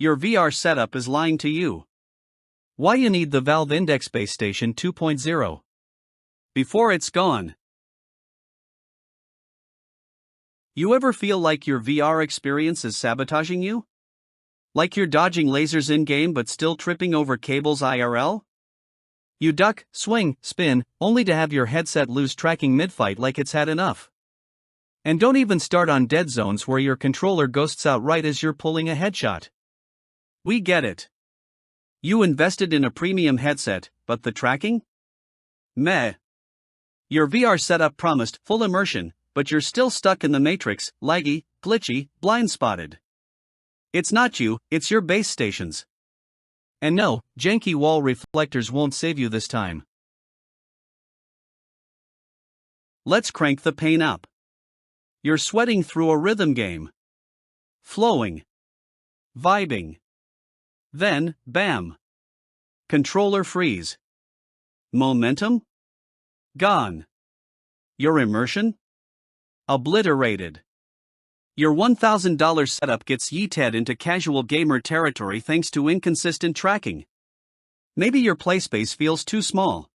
your VR setup is lying to you. Why you need the Valve Index Base Station 2.0 before it's gone. You ever feel like your VR experience is sabotaging you? Like you're dodging lasers in-game but still tripping over cables IRL? You duck, swing, spin, only to have your headset lose tracking mid-fight like it's had enough. And don't even start on dead zones where your controller ghosts out right as you're pulling a headshot. We get it. You invested in a premium headset, but the tracking? Meh. Your VR setup promised full immersion, but you're still stuck in the matrix, laggy, glitchy, blind-spotted. It's not you, it's your base stations. And no, janky wall reflectors won't save you this time. Let's crank the pain up. You're sweating through a rhythm game. Flowing. Vibing. Then, bam. Controller freeze. Momentum? Gone. Your immersion? Obliterated. Your $1,000 setup gets yeeted into casual gamer territory thanks to inconsistent tracking. Maybe your playspace feels too small.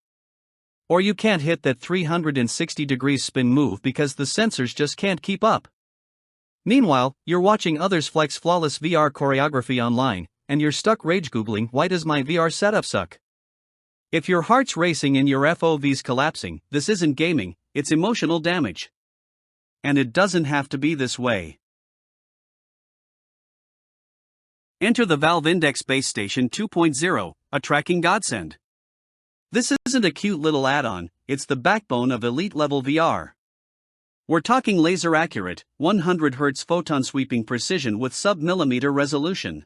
Or you can't hit that 360 degrees spin move because the sensors just can't keep up. Meanwhile, you're watching others flex flawless VR choreography online, and you're stuck rage googling, why does my VR setup suck? If your heart's racing and your FOV's collapsing, this isn't gaming, it's emotional damage. And it doesn't have to be this way. Enter the Valve Index Base Station 2.0, a tracking godsend. This isn't a cute little add-on, it's the backbone of elite-level VR. We're talking laser-accurate, 100Hz photon-sweeping precision with sub-millimeter resolution.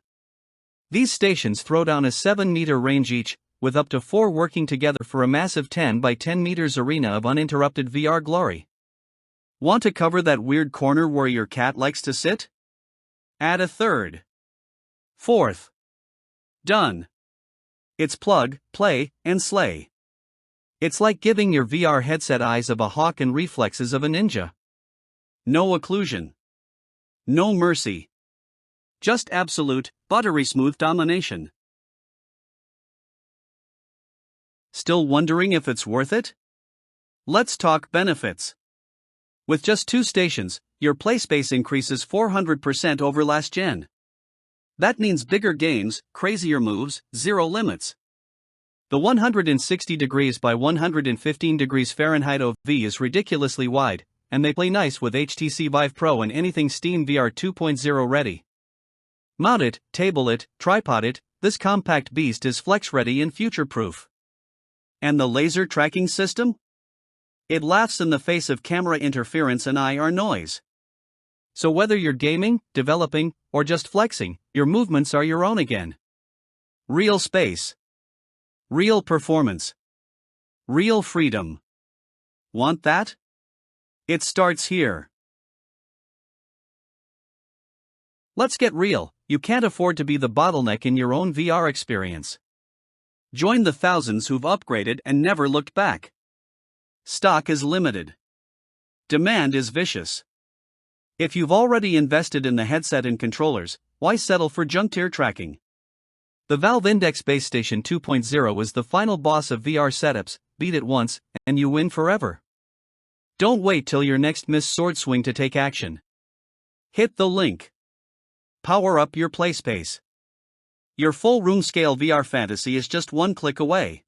These stations throw down a 7-meter range each, with up to 4 working together for a massive 10 by 10 meters arena of uninterrupted VR glory. Want to cover that weird corner where your cat likes to sit? Add a third. Fourth. Done. It's plug, play, and slay. It's like giving your VR headset eyes of a hawk and reflexes of a ninja. No occlusion. No mercy. Just absolute, buttery smooth domination. Still wondering if it's worth it? Let's talk benefits. With just 2 stations, your playspace increases 400% over last gen. That means bigger games, crazier moves, zero limits. The 160 degrees by 115 degrees Fahrenheit OV is ridiculously wide, and they play nice with HTC Vive Pro and anything Steam VR 2.0 ready. Mount it, table it, tripod it, this compact beast is flex-ready and future-proof. And the laser tracking system? It laughs in the face of camera interference and IR noise. So whether you're gaming, developing, or just flexing, your movements are your own again. Real space. Real performance. Real freedom. Want that? It starts here. Let's get real, you can't afford to be the bottleneck in your own VR experience. Join the thousands who've upgraded and never looked back. Stock is limited. Demand is vicious. If you've already invested in the headset and controllers, why settle for junk-tier tracking? The Valve Index Base Station 2.0 is the final boss of VR setups, beat it once, and you win forever. Don't wait till your next missed sword swing to take action. Hit the link. Power up your playspace. Your full room-scale VR fantasy is just one click away.